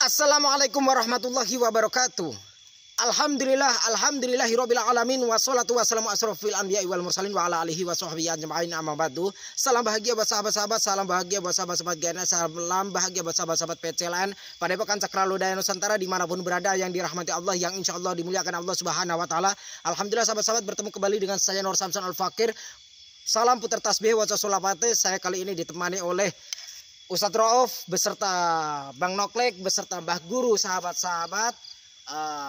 Assalamualaikum warahmatullahi wabarakatuh. Alhamdulillahirabbil alamin wassalatu wassalamu asrofil anbiya'i wal mursalin wa ala alihi wa sahbihi ajma'in amma ba'du. Salam bahagia buat sahabat-sahabat, salam bahagia buat sahabat-sahabat GNS, salam bahagia buat sahabat-sahabat PCLN pada Padepokan Cakralodaya Nusantara dimanapun berada yang dirahmati Allah, yang insya Allah dimuliakan Allah Subhanahu wa taala. Alhamdulillah sahabat-sahabat, bertemu kembali dengan saya Nur Samson Al Fakir. Salam putar tasbih waca sholawate. Saya kali ini ditemani oleh Ustadz Rauf beserta Bang Noklek beserta Mbah Guru, sahabat-sahabat.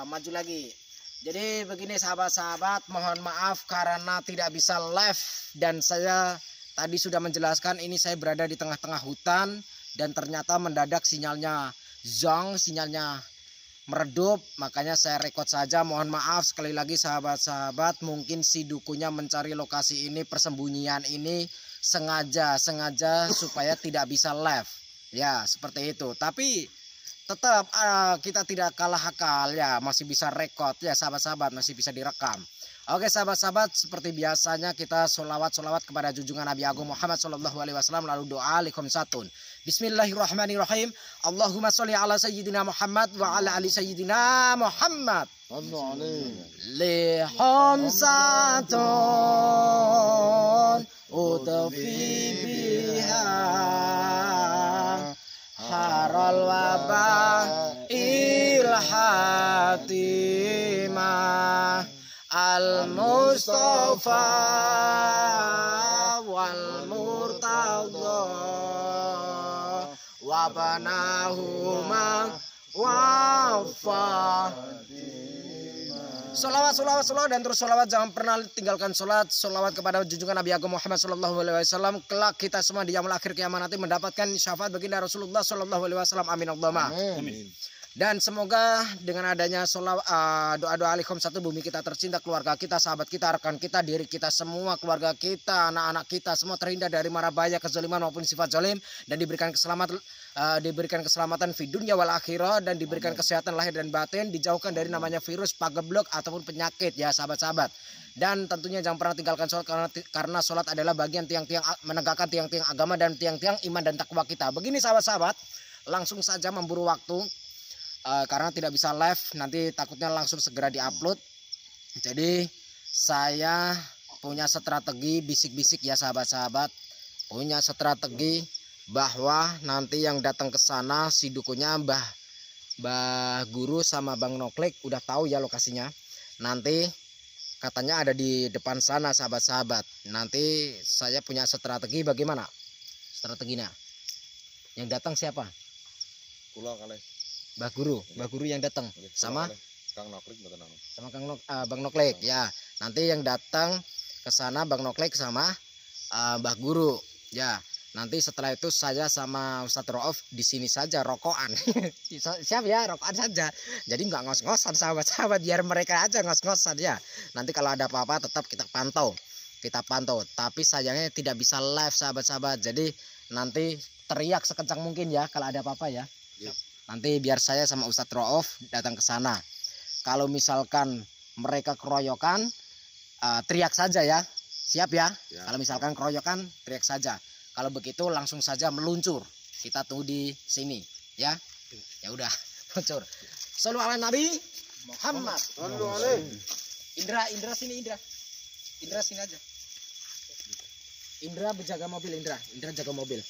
Maju lagi. Jadi begini sahabat-sahabat, mohon maaf karena tidak bisa live dan saya tadi sudah menjelaskan ini saya berada di tengah-tengah hutan dan ternyata mendadak sinyalnya zong, sinyalnya meredup, makanya saya rekod saja. Mohon maaf sekali lagi sahabat-sahabat, mungkin si dukunya mencari lokasi ini, persembunyian ini sengaja supaya tidak bisa live ya, seperti itu. Tapi tetap kita tidak kalah akal ya, masih bisa rekod ya sahabat-sahabat, masih bisa direkam. Oke sahabat-sahabat, seperti biasanya kita sholawat kepada junjungan Nabi Agung Muhammad SAW, lalu doa likum satun. Bismillahirrahmanirrahim. Allahumma sholli ala sayyidina Muhammad wa ala ali sayyidina Muhammad. Likum satun utufi biha haral wabah ilhatimah al-mustafa wal murtadha wabanahuma wafa. Solawat dan terus solawat, jangan pernah tinggalkan solawat kepada junjungan Nabi Agung Muhammad SAW. Kelak kita semua di yaumul akhir kiamat nanti mendapatkan syafaat baginda Rasulullah SAW. Amin Allahumma. Amin. Dan semoga dengan adanya doa-doa alikum satu, bumi kita tercinta, keluarga kita, sahabat kita, rekan kita, diri kita semua, keluarga kita, anak-anak kita semua terhindar dari mara bahaya, kezaliman maupun sifat zalim, dan diberikan keselamatan fi dunya wal akhirah, dan diberikan kesehatan lahir dan batin, dijauhkan dari namanya virus, pageblok ataupun penyakit ya sahabat-sahabat. Dan tentunya jangan pernah tinggalkan sholat karena sholat adalah bagian tiang-tiang menegakkan tiang-tiang agama dan tiang-tiang iman dan takwa kita. Begini sahabat-sahabat, langsung saja memburu waktu. Karena tidak bisa live, nanti takutnya langsung segera diupload. Jadi saya punya strategi bisik-bisik ya sahabat-sahabat, punya strategi bahwa nanti yang datang ke sana si dukunya Mbah Guru sama Bang Noklek udah tahu ya lokasinya. Nanti katanya ada di depan sana sahabat-sahabat. Nanti saya punya strategi. Bagaimana strateginya? Yang datang siapa? Pulau kali. Mbah Guru yang datang sama Kang Noklek, sama Bang Noklek ya. Nanti yang datang ke sana Bang Noklek sama Mbah Guru ya. Nanti setelah itu saya sama Ustadz Rauf di sini saja rokokan. Siap ya, rokokan saja. Jadi nggak ngos-ngosan sahabat-sahabat, biar mereka aja ngos-ngosan ya. Nanti kalau ada apa-apa tetap kita pantau. Tapi sayangnya tidak bisa live sahabat-sahabat. Jadi nanti teriak sekencang mungkin ya kalau ada apa-apa ya. Nanti biar saya sama Ustadz Rauf datang ke sana. Kalau misalkan mereka keroyokan, teriak saja ya. Siap ya? Kalau misalkan keroyokan, teriak saja. Kalau begitu langsung saja meluncur. Kita tunggu di sini ya. Ya udah, meluncur. Shallu ala Nabi Muhammad. Indra sini Indra. Indra sini aja. Indra berjaga mobil, Indra jaga mobil.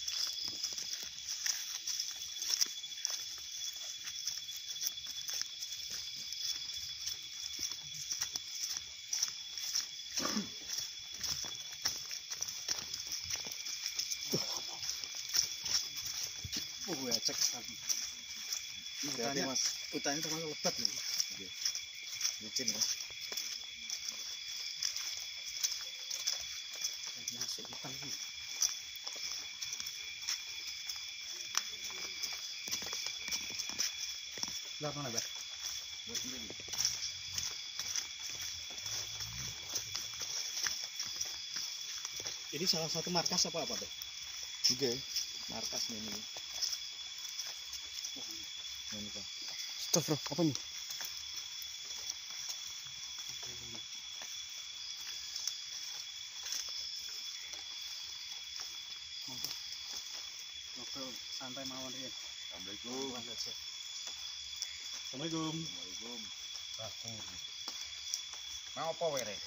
Ya cek tadi. Hutannya mas, hutannya termasuk lebat nih. Licin ya. Masuk hutan nih. Lah mana bah? Ini salah satu markas apa tuh? Oke. Markas ini. Stop bro, apa nih? Ngobrol santai mawon ya. Assalamualaikum. Assalamualaikum. Mau apa were?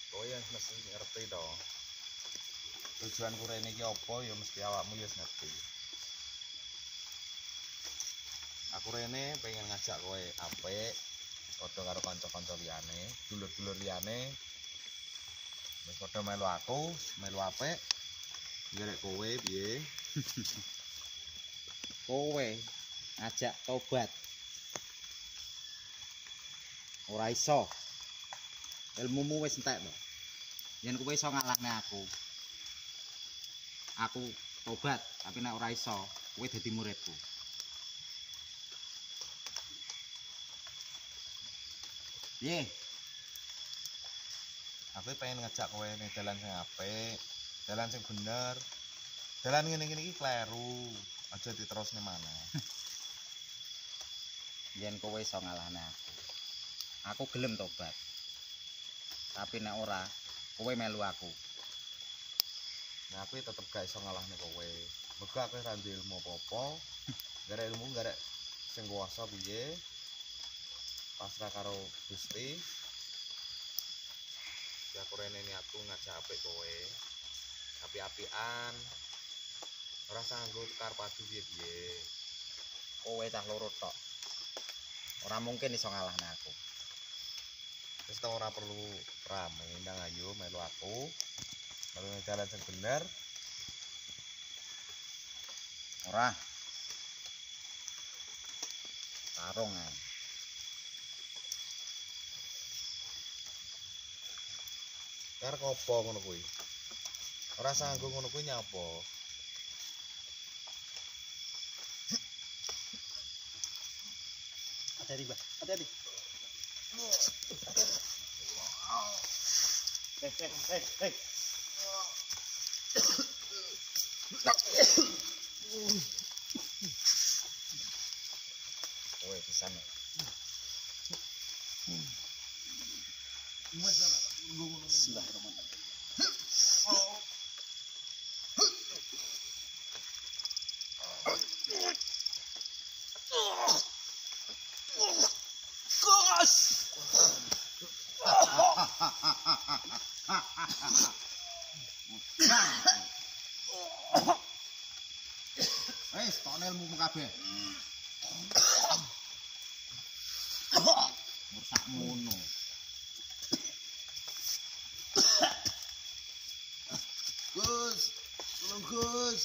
Kowe ya mesti ngerti to. Tujuan kurene iki apa ya mesti awakmu ya ngerti. Aku rene pengen ngajak kowe apik padha karo kanca-kanca liyane, dulur-dulur liyane. Wis padha melu aku, melu apik. Ngerek kowe piye? Kowe ngajak tobat. Ora iso. Ilmumu wis entek to. Yen kowe iso ngalahne aku. Aku tobat, tapi nek ora iso, kowe dadi muridku. Piye? Aku pengen ngajak kowe ning dalan sing apik, dalan sing bener. Dalan ngene-ngene iki kleru. Aja diterusne maneh. Yen kowe iso ngalahne aku gelem tobat. Tapi nek ora, kowe melu aku. Nah, aku tetep gak iso ngalahne kowe. Mergo aku ora duwe ilmu apa-apa. Gara ilmu gara sing kuwasa piye? Pasrah karo Gusti. Ya aku rene niatku ngajak apik kowe. Api-apian. Ora sanggup karo padu piye-piye. Kowe cah loro tok. Ora mungkin iso ngalahne aku. Wis ta ora perlu rame, ndang ayo melu aku. Melu jalan sing bener. Ora. Tarung ae. Karep apa ngono kuwi? Ora sanggup ngono kuwi nyapa? Hati-hati, Mbak. Hati-hati. Hei. Kowe pisan. Bismillahirrahmanirrahim. Wis, tok ilmu kabeh. Mursak mono. Gus, tolong Gus.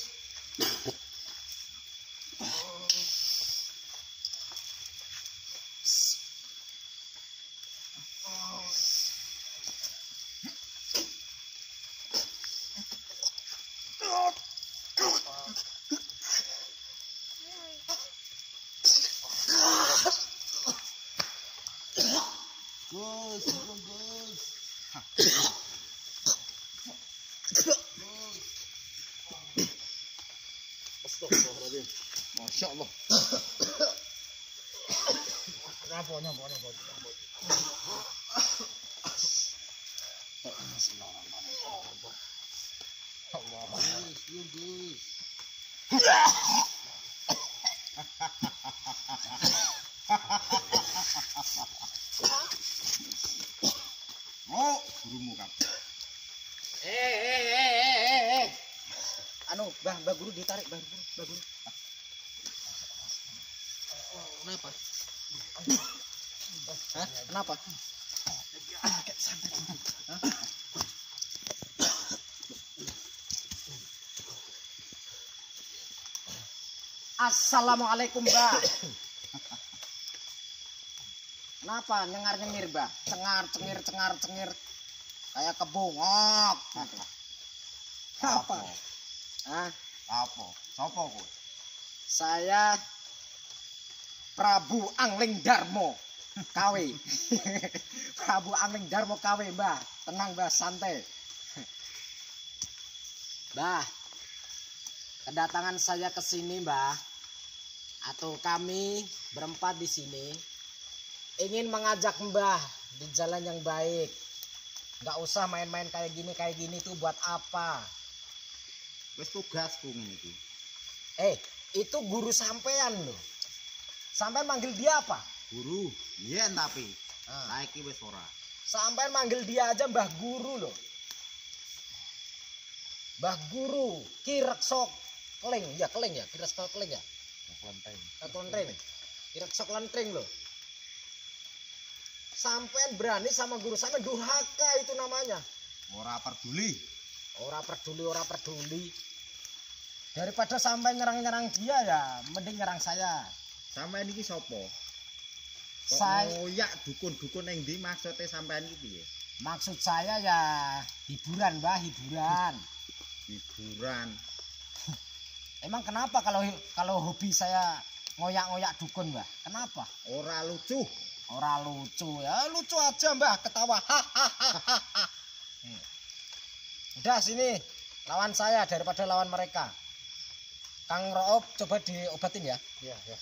Gus, tolong Gus. Astagfirullahaladzim. Masya Allah. Nyampo. Oh, gurumu kabeh. Anu, Mbah Guru ditarik, Mbah Guru. Kenapa? Hah? Kenapa? Assalamualaikum, Mbah. Kenapa nyengar-nyengir, Mbah? Cengar-cengir. Kayak kebongok. Apa? Hah? Apa? Sopo kowe? Saya Prabu Angling Darmo KW. Prabu Angling Darmo KW, Mbah. Tenang, Mbah, santai. Mbah, kedatangan saya ke sini, Mbah, atau kami berempat di sini ingin mengajak Mbah di jalan yang baik. Nggak usah main-main kayak gini tuh buat apa? Wes tugasku ngene iki. Itu guru sampean loh. Sampai manggil dia apa? Guru, yen tapi Ah. saiki wis ora. Sampai manggil dia aja Mbah Guru loh. Mbah Guru, Kirekso Keling, ya Keling ya, Kirekso Keling ya. Kelenteng. Kirekso Kelenteng loh. Sampai berani sama guru, sampai durhaka itu namanya. Ora peduli. Ora peduli. Daripada sampai nyerang dia ya, mending nyerang saya. Sampean iki sapa? Kok Saya ngoyak dukun-dukun ning ndi maksude sampean iki piye? maksud saya ya hiburan, Mbah, hiburan. Hiburan. Emang kenapa kalau hobi saya ngoyak-ngoyak dukun, Mbah? Kenapa? Ora lucu. Ora lucu ya, lucu aja Mbah, ketawa. Udah sini, lawan saya daripada lawan mereka. Kang Roop coba diobatin ya. Iya, ya.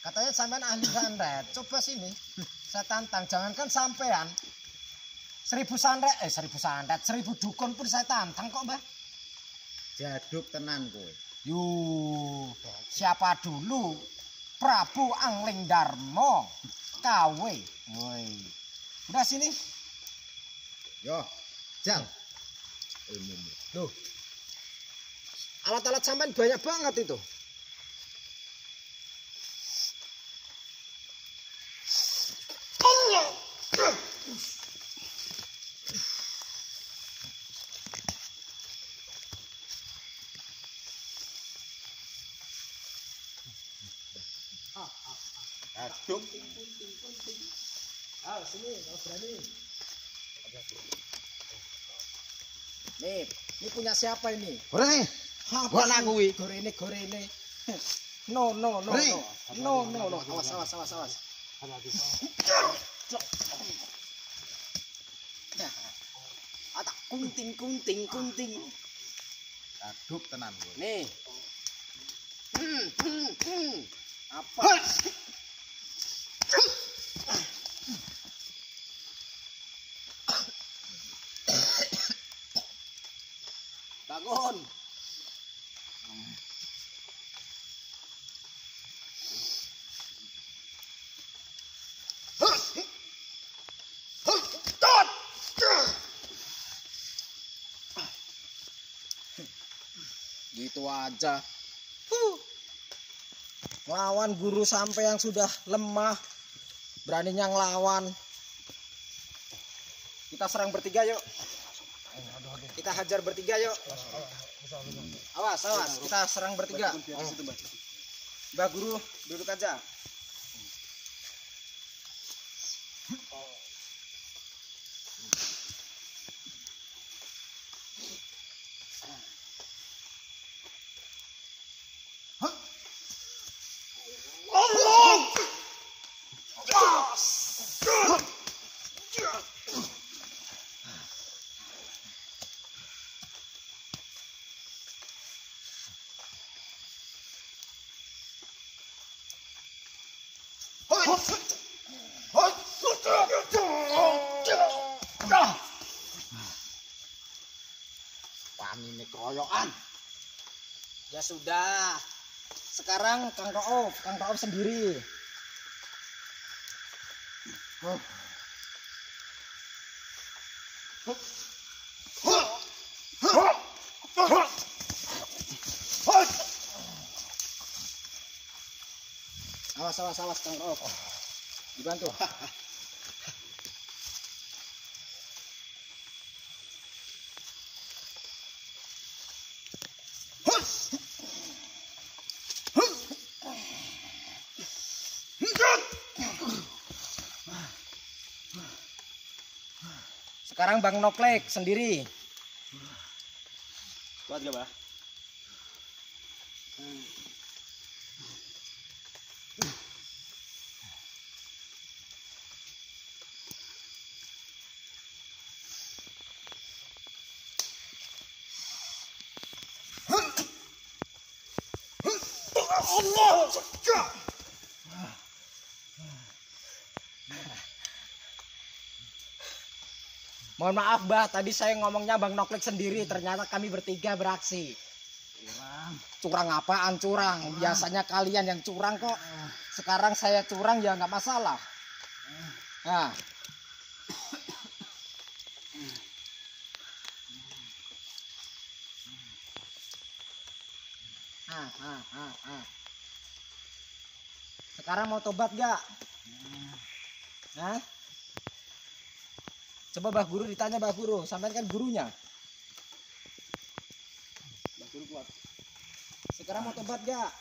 Katanya sampean ahli santet, coba sini. Saya tantang, jangankan sampean. 1000 dukun pun saya tantang kok, Mbah. Jaduk tenan kowe. Yuh, siapa dulu? Prabu Angling Darmo KW. Woi. Udah sini. Yo, jal. Umum. Loh. Alat-alat sampean banyak banget itu. Jaduk. Ah, sini, kalau berani. Ini punya siapa ini? Ora nih. Gua nang kuwi. Gorene. No. Awas. Ata kunting. Jaduk tenan kowe. Nih. Apa? Bangun. Gitu aja. Lawan guru sampai yang sudah lemah, beraninya ngelawan. Kita serang bertiga yuk. Kita hajar bertiga yuk. Awas, kita serang bertiga. Mbak Guru duduk aja. Panine keroyokan. Ya sudah. Sekarang Kang Roop sendiri. Awas Kang Roop. Dibantu. Sekarang Bang Noklek sendiri. Kuat gak, Bah? Mohon maaf Mbah, tadi saya ngomongnya Bang Noklek sendiri, ternyata kami bertiga beraksi. Curang apaan curang? Biasanya kalian yang curang kok. Sekarang saya curang ya nggak masalah. Nah. Sekarang mau tobat gak? Hah? Coba Mbah Guru ditanya Mbah Guru, sampean kan gurunya. Mbah Guru kuat. Sekarang mau tobat gak?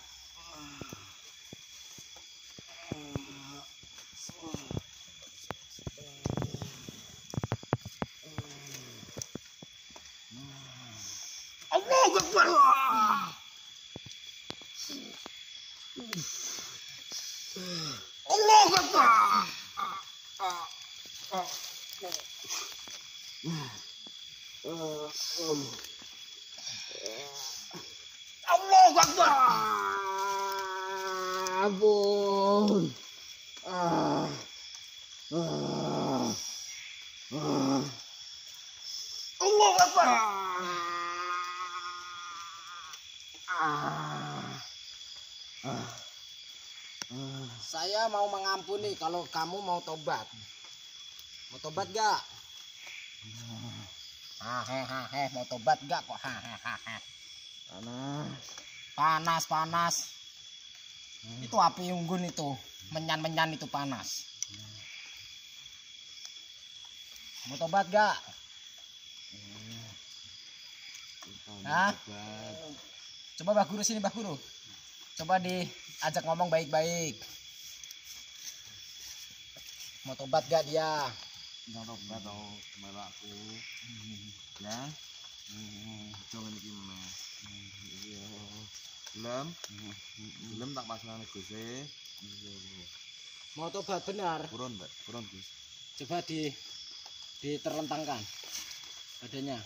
Allahu Akbar. Allahu Akbar. Allahu Akbar. Ampun. Allahu Akbar. Saya mau mengampuni kalau kamu mau tobat. Mau tobat gak? Mau tobat gak kok? Panas. Itu api unggun itu, menyan itu panas. Mau tobat gak? Hah? Coba Mbah Guru sini, Mbah Guru. Coba diajak ngomong baik-baik. Mau tobat gak dia? Nggak tobat tau melu aku. Ya. Jangan iki meneh. Iya. Belum tak pasang Gusti. Mau tobat benar. Purun, Mbak. Purun, Gus. Coba diterlentangkan badannya.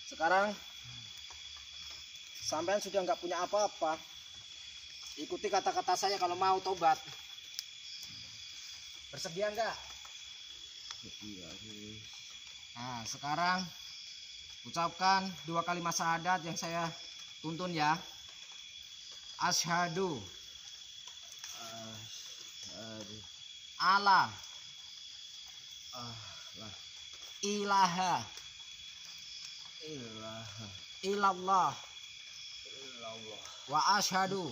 Sekarang sampean sudah nggak punya apa-apa. Ikuti kata-kata saya kalau mau tobat. Bersedia nggak? Nah, sekarang ucapkan 2 kalimat syahadat yang saya tuntun ya. Asyhadu alla ilaha illallah wa asyhadu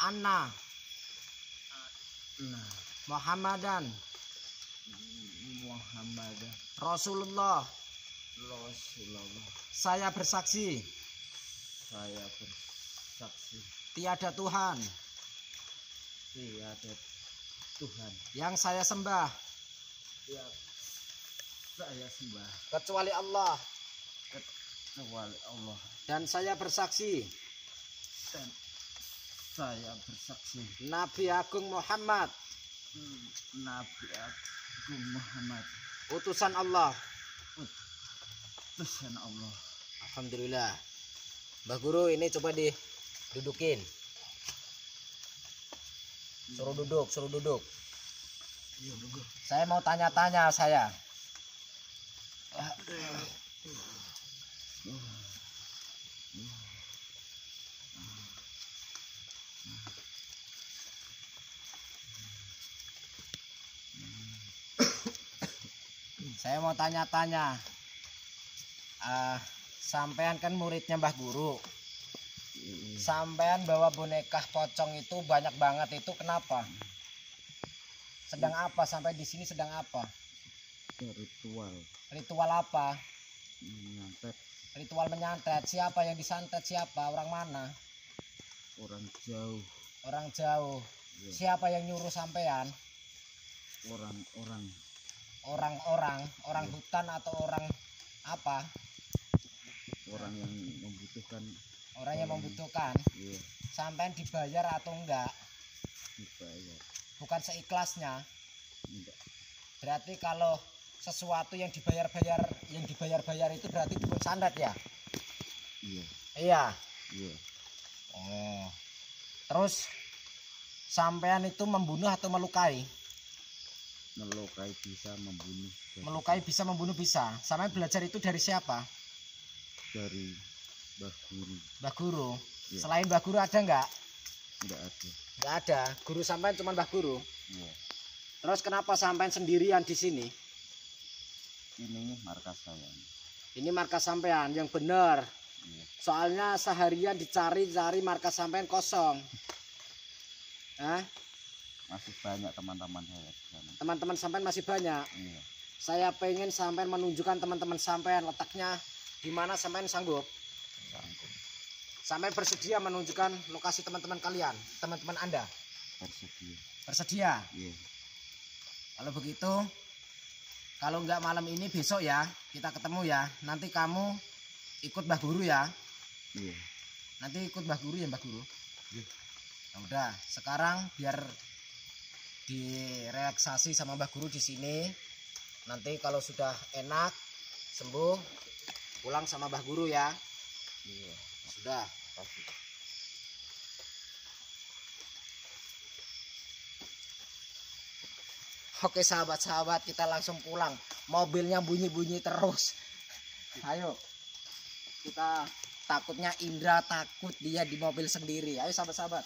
anna Muhammadan Rasulullah. Saya bersaksi tiada Tuhan yang saya sembah kecuali Allah, dan saya bersaksi Nabi Agung Muhammad utusan Allah. Alhamdulillah. Mbah Guru ini coba didudukin. Suruh duduk. Saya mau tanya-tanya saya. Saya mau tanya-tanya. Sampean kan muridnya Mbah Guru. Sampean bawa boneka pocong itu banyak banget, itu kenapa? Sedang apa sampai di sini, sedang apa? Ritual apa? Ritual menyantet. Siapa yang disantet? Siapa? Orang mana? Orang jauh. Orang jauh. Ya. Siapa yang nyuruh sampean? Orang hutan atau orang apa? Orang yang membutuhkan. Orang yang membutuhkan. Iya. Sampean dibayar atau enggak? Dibayar. Bukan seikhlasnya. Enggak. Berarti kalau sesuatu yang dibayar-bayar itu berarti dukun santet ya? Iya. Iya. Iya. Oh. Terus sampean itu membunuh atau melukai? Melukai bisa, membunuh. Melukai bisa, membunuh bisa. Sampean belajar itu dari siapa? Dari Mbah Guru. Mbah Guru. Iya. Selain Mbah Guru ada nggak? Enggak ada. Nggak ada. Guru sampean cuma Mbah Guru. Iya. Terus kenapa sampean sendirian di sini? Ini markas saya. Ini markas sampean yang benar. Iya. Soalnya seharian dicari-cari markas sampean kosong. Hah? Masih banyak teman-teman saya di sana. Teman-teman sampean masih banyak. Iya. Saya pengen sampean menunjukkan teman-teman sampean letaknya di mana sampean sanggup. Sampean bersedia menunjukkan lokasi teman-teman kalian, teman-teman Anda. Bersedia. Bersedia? Iya. Kalau begitu, kalau nggak malam ini besok ya, kita ketemu ya. Nanti kamu ikut Mbah Guru ya. Iya. Nanti ikut Mbah Guru ya, Mbah Guru. Iya. Nah, udah, sekarang biar direlaksasi sama Mbah Guru di sini. Nanti kalau sudah enak, sembuh, pulang sama Mbah Guru ya. Iya. Sudah. Pasti. Oke sahabat-sahabat, kita langsung pulang. Mobilnya bunyi-bunyi terus. Ayo. Kita takutnya Indra takut dia di mobil sendiri. Ayo sahabat-sahabat.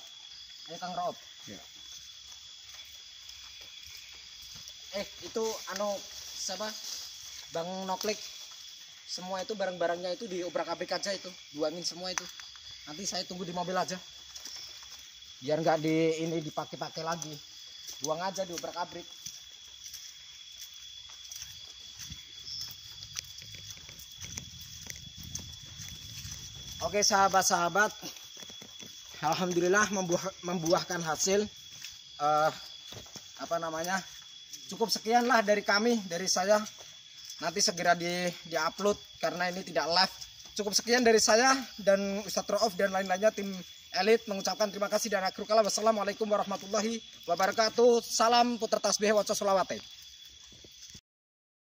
Ayo Kang Rob. Ya. Itu siapa? Bang Noklik. Semua itu barang-barangnya itu diobrak-abrik aja itu. Buangin semua itu. Nanti saya tunggu di mobil aja. Biar nggak dipakai-pakai lagi. Buang aja diobrak-abrik. Oke sahabat-sahabat, alhamdulillah membuahkan hasil. Cukup sekianlah dari kami, dari saya. Nanti segera di-upload karena ini tidak live. Cukup sekian dari saya dan Ustadz Rauf dan lain-lainnya tim elit mengucapkan terima kasih dan akhir kalam. Wassalamualaikum warahmatullahi wabarakatuh. Salam puter tasbih waca sholawate.